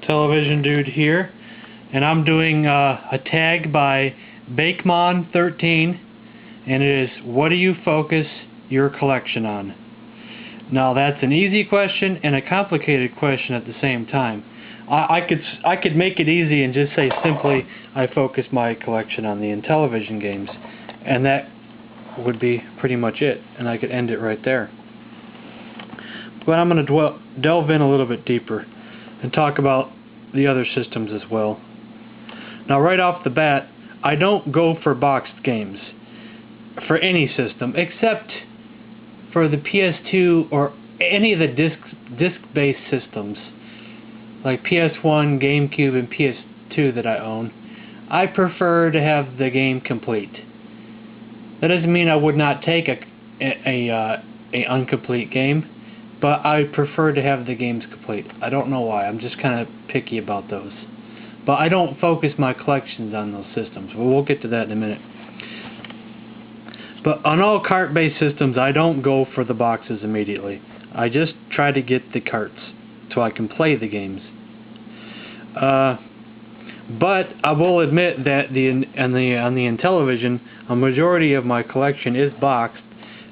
Television Dude here, and I'm doing a tag by Bakemon13, and it is, what do you focus your collection on? Now that's an easy question and a complicated question at the same time. I could make it easy and just say simply I focus my collection on the Intellivision games, and that would be pretty much it, and I could end it right there. But I'm going to delve in a little bit deeper and talk about the other systems as well. Now right off the bat, I don't go for boxed games for any system except for the PS2 or any of the disc-based systems like PS1, GameCube, and PS2 that I own. I prefer to have the game complete. That doesn't mean I would not take a incomplete game, but I prefer to have the games complete. I don't know why. I'm just kind of picky about those. But I don't focus my collections on those systems. But we'll get to that in a minute. But on all cart-based systems, I don't go for the boxes immediately. I just try to get the carts so I can play the games. But I will admit that on the Intellivision, a majority of my collection is boxed,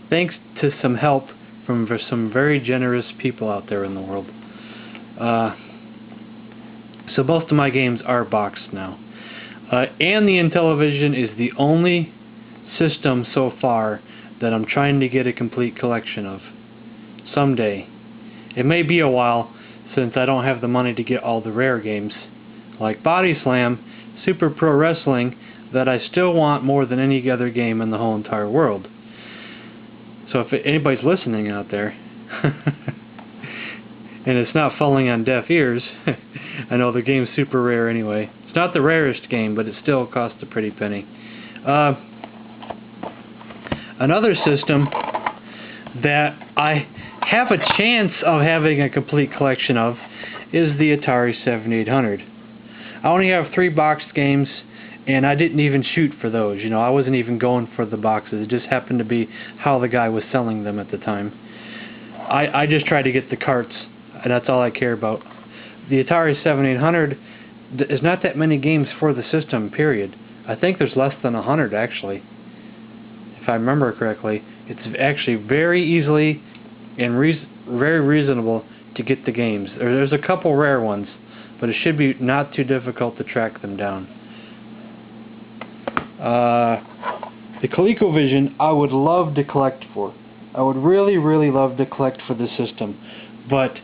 thanks to some help from some very generous people out there in the world. So most of my games are boxed now. And the Intellivision is the only system so far that I'm trying to get a complete collection of. Someday. It may be a while, since I don't have the money to get all the rare games, like Body Slam, Super Pro Wrestling, that I still want more than any other game in the whole entire world. So if anybody's listening out there, and it's not falling on deaf ears, I know the game's super rare anyway. It's not the rarest game, but it still costs a pretty penny. Another system that I have a chance of having a complete collection of is the Atari 7800. I only have 3 boxed games, and I didn't even shoot for those. You know, I wasn't even going for the boxes. It just happened to be how the guy was selling them at the time. I just tried to get the carts, and that's all I care about. The Atari 7800, there's not that many games for the system, period. I think there's less than 100, actually. If I remember correctly, it's actually very easily and very reasonable to get the games. There's a couple rare ones, but it should be not too difficult to track them down. The ColecoVision I would love to collect for. I would really, really love to collect for the system, but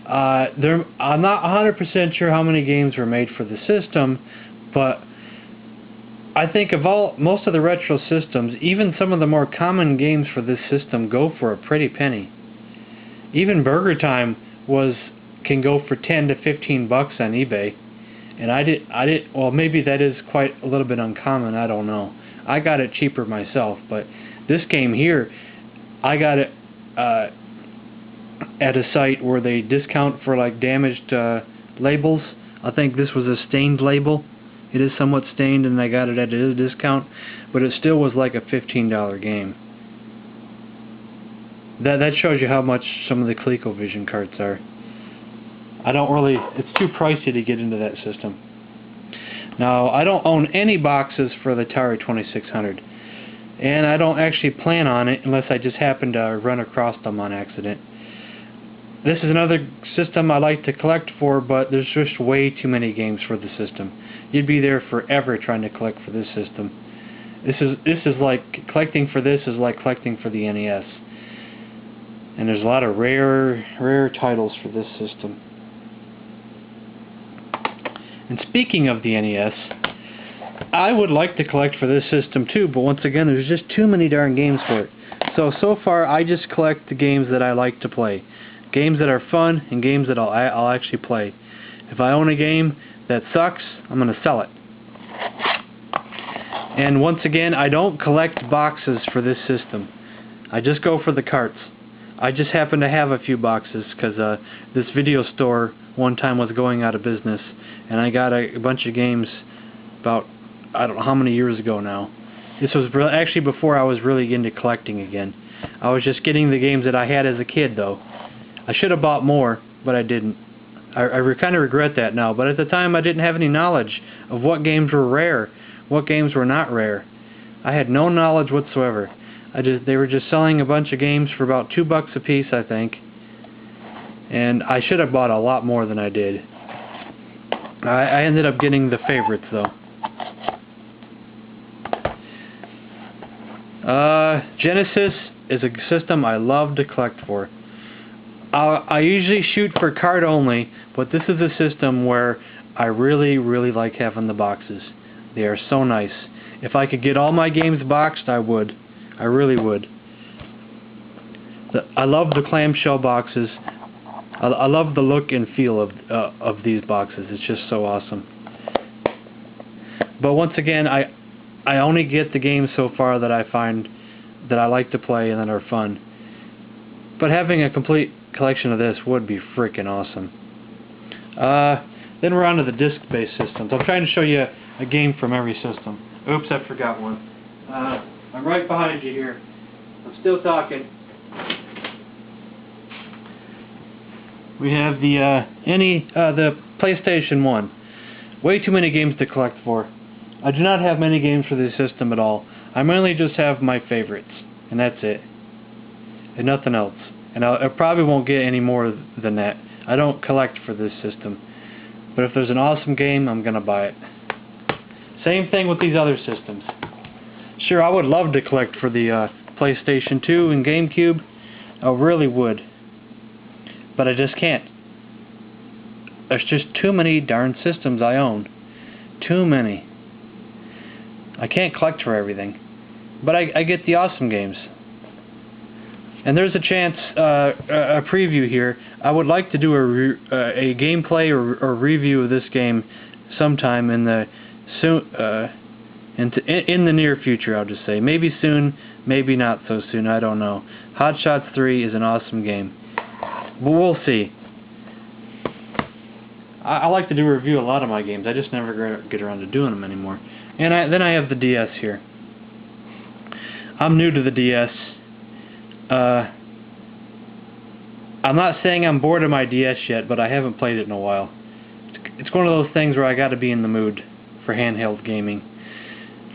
I'm not 100% sure how many games were made for the system, but I think of most of the retro systems, even some of the more common games for this system go for a pretty penny. Even Burger Time can go for 10 to 15 bucks on eBay, and well, maybe that is quite a little bit uncommon, I don't know. I got it cheaper myself, but this game here, I got it at a site where they discount for like damaged labels. I think this was a stained label. It is somewhat stained, and I got it at a discount, but it still was like a $15 game. That shows you how much some of the ColecoVision carts are. It's too pricey to get into that system. Now, I don't own any boxes for the Atari 2600, and I don't actually plan on it unless I just happen to run across them on accident. This is another system I like to collect for, but there's just way too many games for the system. You'd be there forever trying to collect for this system. This is like collecting for this is like collecting for the NES. And there's a lot of rare titles for this system. And speaking of the NES, I would like to collect for this system too, but once again, there's just too many darn games for it. So far, I just collect the games that I like to play. Games that are fun and games that I'll actually play. If I own a game that sucks, I'm going to sell it. And once again, I don't collect boxes for this system. I just go for the carts. I just happen to have a few boxes because this video store one time was going out of business, and I got a bunch of games about, I don't know how many years ago now. This was actually before I was really into collecting again. I was just getting the games that I had as a kid, though. I should have bought more, but I didn't. I kind of regret that now, but at the time I didn't have any knowledge of what games were rare, what games were not rare. I had no knowledge whatsoever. They were just selling a bunch of games for about $2 a piece, I think. And I should have bought a lot more than I did. I ended up getting the favorites though. Genesis is a system I love to collect for. I usually shoot for card only, but this is a system where I really like having the boxes. They are so nice. If I could get all my games boxed, I would. I really would. I love the clamshell boxes. I love the look and feel of these boxes. It's just so awesome. But once again, I only get the games so far that I find that I like to play and that are fun. But having a complete collection of this would be freaking awesome. Then we're on to the disc-based systems. I'm trying to show you a game from every system. Oops, I forgot one. I'm right behind you here. I'm still talking. We have the PlayStation 1. Way too many games to collect for. I do not have many games for this system at all. I mainly just have my favorites, and that's it. And nothing else. And I probably won't get any more than that. I don't collect for this system. But if there's an awesome game, I'm going to buy it. Same thing with these other systems. Sure, I would love to collect for the PlayStation 2 and GameCube. I really would. But I just can't. There's just too many darn systems I own. Too many. I can't collect for everything. But I get the awesome games. And there's a chance, a preview here. I would like to do a gameplay or review of this game sometime in the in the near future. I'll just say maybe soon, maybe not so soon. I don't know. Hot Shots 3 is an awesome game. But we'll see. I like to do a review of a lot of my games. I just never get around to doing them anymore. And then I have the DS here. I'm new to the DS. I'm not saying I'm bored of my DS yet, but I haven't played it in a while. It's one of those things where I got to be in the mood for handheld gaming.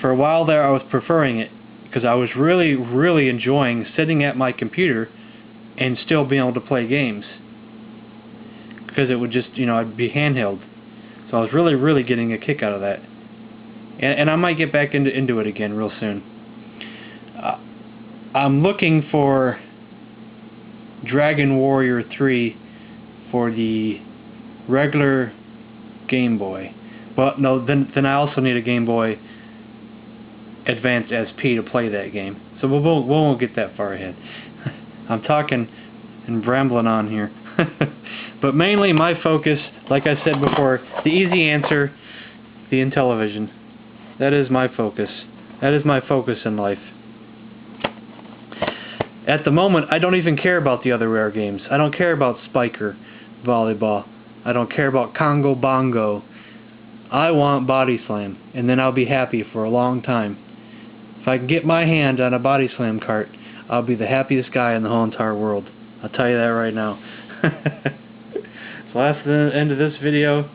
For a while there, I was preferring it because I was really enjoying sitting at my computer and still being able to play games. Because it would just, I'd be handheld. So I was really getting a kick out of that. And I might get back into it again real soon. I'm looking for Dragon Warrior 3 for the regular Game Boy. Well, no, then I also need a Game Boy Advance SP to play that game. So we won't get that far ahead. I'm talking and rambling on here. But mainly my focus, like I said before, the easy answer, the Intellivision. That is my focus. That is my focus in life. At the moment, I don't even care about the other rare games. I don't care about Spiker Volleyball. I don't care about Congo Bongo. I want Body Slam, and then I'll be happy for a long time. If I can get my hand on a Body Slam cart, I'll be the happiest guy in the whole entire world. I'll tell you that right now. So that's the end of this video.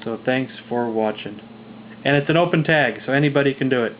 So thanks for watching. And it's an open tag, so anybody can do it.